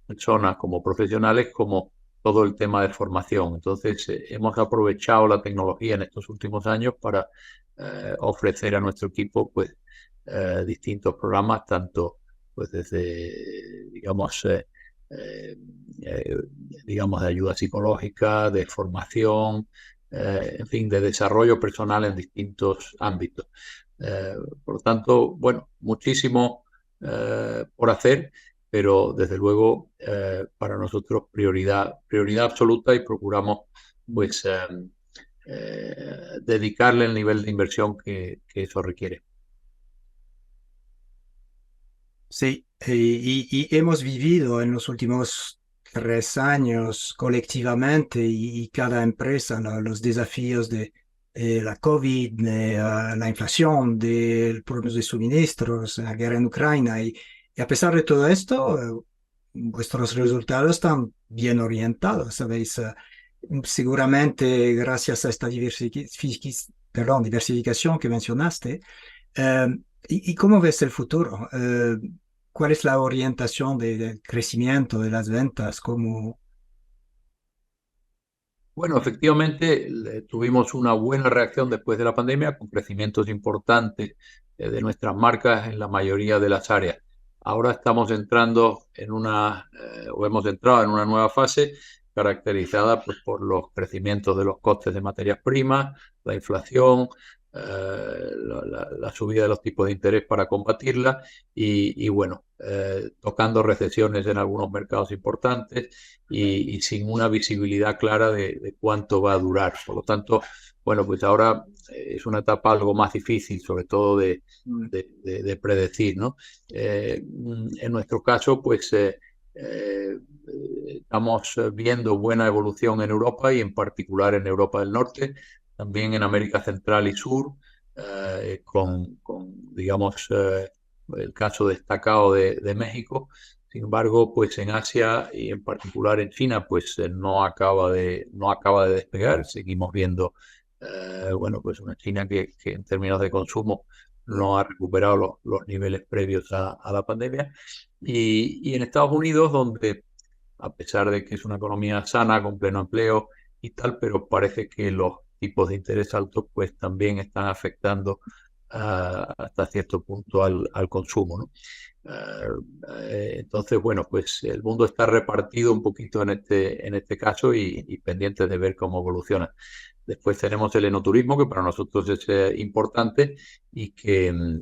personas, como profesionales, como todo el tema de formación. Entonces, hemos aprovechado la tecnología en estos últimos años para ofrecer a nuestro equipo pues distintos programas, tanto pues desde eh, digamos de ayuda psicológica, de formación, en fin, de desarrollo personal en distintos ámbitos. Por lo tanto, bueno, muchísimo por hacer, pero desde luego para nosotros prioridad absoluta, y procuramos pues dedicarle el nivel de inversión que eso requiere. Sí, y hemos vivido en los últimos 3 años colectivamente y cada empresa, ¿no? Los desafíos de la COVID, de la inflación, de problemas de suministros, la guerra en Ucrania. Y a pesar de todo esto, vuestros resultados están bien orientados, ¿sabéis? Seguramente gracias a esta diversificación que mencionaste. Eh, ¿Y cómo ves el futuro? ¿Cuál es la orientación del crecimiento de las ventas? Bueno, efectivamente, tuvimos una buena reacción después de la pandemia, con crecimientos importantes de nuestras marcas en la mayoría de las áreas. Ahora estamos entrando o hemos entrado en una nueva fase caracterizada pues, por los crecimientos de los costes de materias primas, la inflación, la subida de los tipos de interés para combatirla y bueno, tocando recesiones en algunos mercados importantes y sin una visibilidad clara de cuánto va a durar. Por lo tanto, bueno, pues ahora es una etapa algo más difícil, sobre todo de predecir, ¿no? En nuestro caso, pues estamos viendo buena evolución en Europa y en particular en Europa del Norte, también en América Central y Sur, digamos, el caso destacado de México. Sin embargo, pues en Asia y en particular en China, pues no acaba de despegar. Seguimos viendo, bueno, pues una China que en términos de consumo no ha recuperado los niveles previos a la pandemia. Y en Estados Unidos, donde a pesar de que es una economía sana, con pleno empleo y tal, pero parece que los tipos de interés altos pues también están afectando hasta cierto punto al consumo, ¿no? Entonces, bueno, pues el mundo está repartido un poquito en este caso y pendientes de ver cómo evoluciona. Después tenemos el enoturismo, que para nosotros es importante y que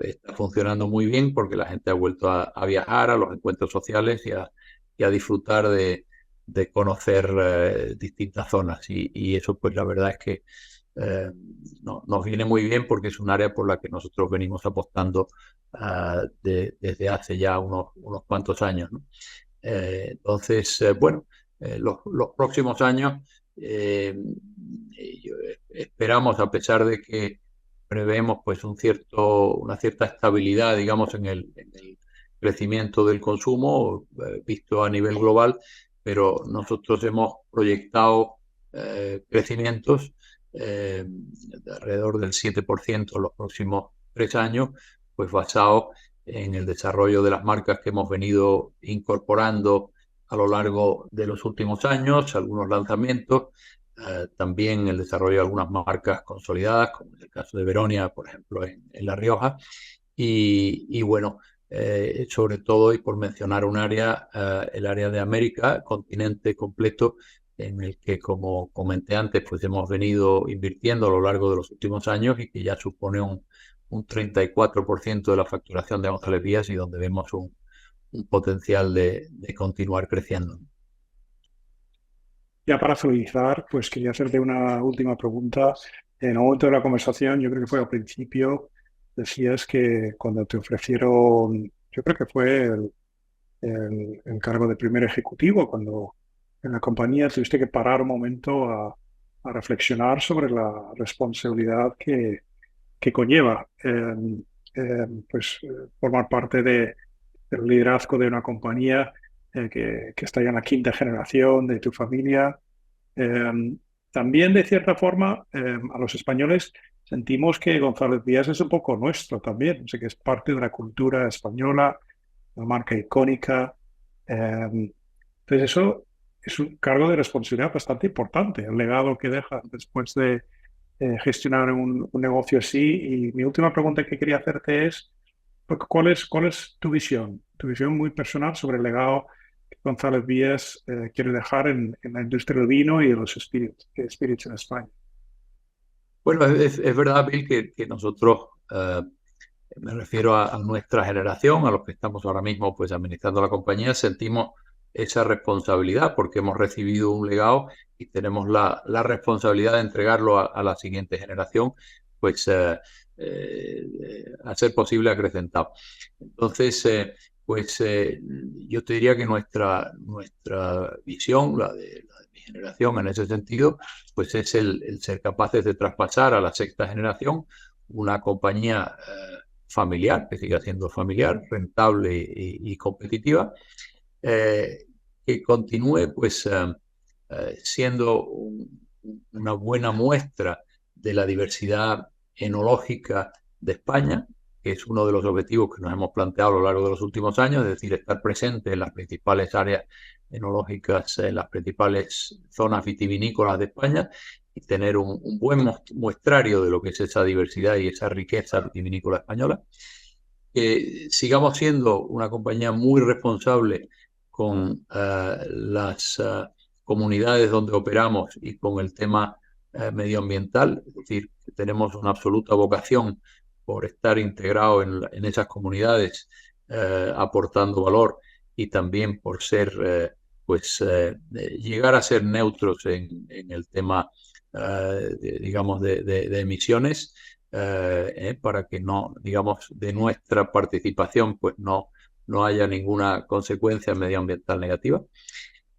está funcionando muy bien porque la gente ha vuelto a viajar, a los encuentros sociales y a disfrutar de conocer distintas zonas. Y eso, pues la verdad es que nos viene muy bien porque es un área por la que nosotros venimos apostando desde hace ya unos cuantos años, ¿no? Entonces, bueno, los próximos años esperamos, a pesar de que prevemos pues una cierta estabilidad, digamos, en el crecimiento del consumo visto a nivel global, pero nosotros hemos proyectado crecimientos de alrededor del 7% en los próximos 3 años, pues basados en el desarrollo de las marcas que hemos venido incorporando a lo largo de los últimos años, algunos lanzamientos, también el desarrollo de algunas marcas consolidadas, como en el caso de Veronia, por ejemplo, en La Rioja. Y bueno, sobre todo, y por mencionar un área, el área de América, continente completo, en el que, como comenté antes, pues hemos venido invirtiendo a lo largo de los últimos años y que ya supone un 34% de la facturación de González Vías y donde vemos un potencial de continuar creciendo. Ya para finalizar, pues quería hacerte una última pregunta. En un momento de la conversación, yo creo que fue al principio, decías que cuando te ofrecieron, yo creo que fue el cargo de primer ejecutivo, cuando en la compañía tuviste que parar un momento a reflexionar sobre la responsabilidad que conlleva formar parte del liderazgo de una compañía que está ya en la quinta generación de tu familia. Eh, También, de cierta forma, a los españoles sentimos que González Vías es un poco nuestro también, o sea, que es parte de la cultura española, una marca icónica. Entonces, eso es un cargo de responsabilidad bastante importante, el legado que deja después de gestionar un negocio así. Y mi última pregunta que quería hacerte es, cuál es tu visión muy personal sobre el legado que González Vías quiere dejar en la industria del vino y de los espíritus en España? Bueno, es verdad, Bill, que nosotros, me refiero a nuestra generación, a los que estamos ahora mismo pues administrando la compañía, sentimos esa responsabilidad porque hemos recibido un legado y tenemos la responsabilidad de entregarlo a la siguiente generación, pues a ser posible acrecentado. Entonces, yo te diría que nuestra visión, la de mi generación en ese sentido, pues es el ser capaces de traspasar a la sexta generación una compañía familiar, que siga siendo familiar, rentable y competitiva, que continúe pues siendo una buena muestra de la diversidad enológica de España, que es uno de los objetivos que nos hemos planteado a lo largo de los últimos años, es decir, estar presente en las principales áreas enológicas, en las principales zonas vitivinícolas de España y tener un buen muestrario de lo que es esa diversidad y esa riqueza vitivinícola española. Que sigamos siendo una compañía muy responsable con las comunidades donde operamos y con el tema medioambiental, es decir, que tenemos una absoluta vocación por estar integrado en esas comunidades, aportando valor y también por ser, llegar a ser neutros en el tema, digamos, de emisiones, para que no, digamos, de nuestra participación, pues no haya ninguna consecuencia medioambiental negativa.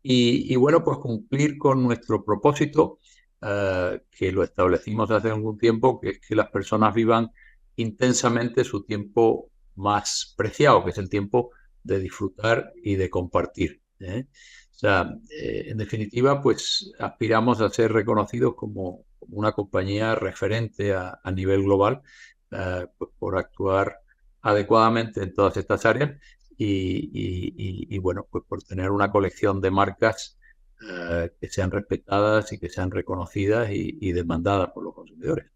Y bueno, pues cumplir con nuestro propósito, que lo establecimos hace algún tiempo, que es que las personas vivan intensamente su tiempo más preciado, que es el tiempo de disfrutar y de compartir. O sea, en definitiva, pues aspiramos a ser reconocidos como una compañía referente a nivel global, pues, por actuar adecuadamente en todas estas áreas y bueno, pues por tener una colección de marcas que sean respetadas y que sean reconocidas y demandadas por los consumidores.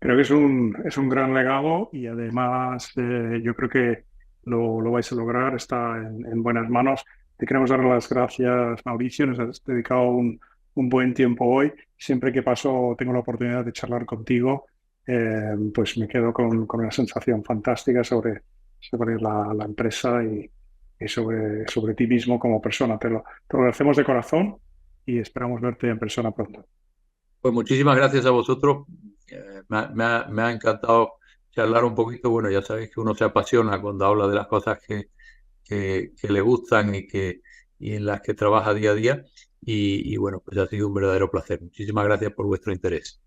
Creo que es un gran legado y además yo creo que lo vais a lograr, está en buenas manos. Te queremos dar las gracias, Mauricio, nos has dedicado un buen tiempo hoy. Siempre que paso tengo la oportunidad de charlar contigo, pues me quedo con una sensación fantástica sobre la empresa y sobre ti mismo como persona. Te lo agradecemos de corazón y esperamos verte en persona pronto. Pues muchísimas gracias a vosotros. Me ha encantado charlar un poquito. Bueno, ya sabéis que uno se apasiona cuando habla de las cosas que le gustan y en las que trabaja día a día. Y bueno, pues ha sido un verdadero placer. Muchísimas gracias por vuestro interés.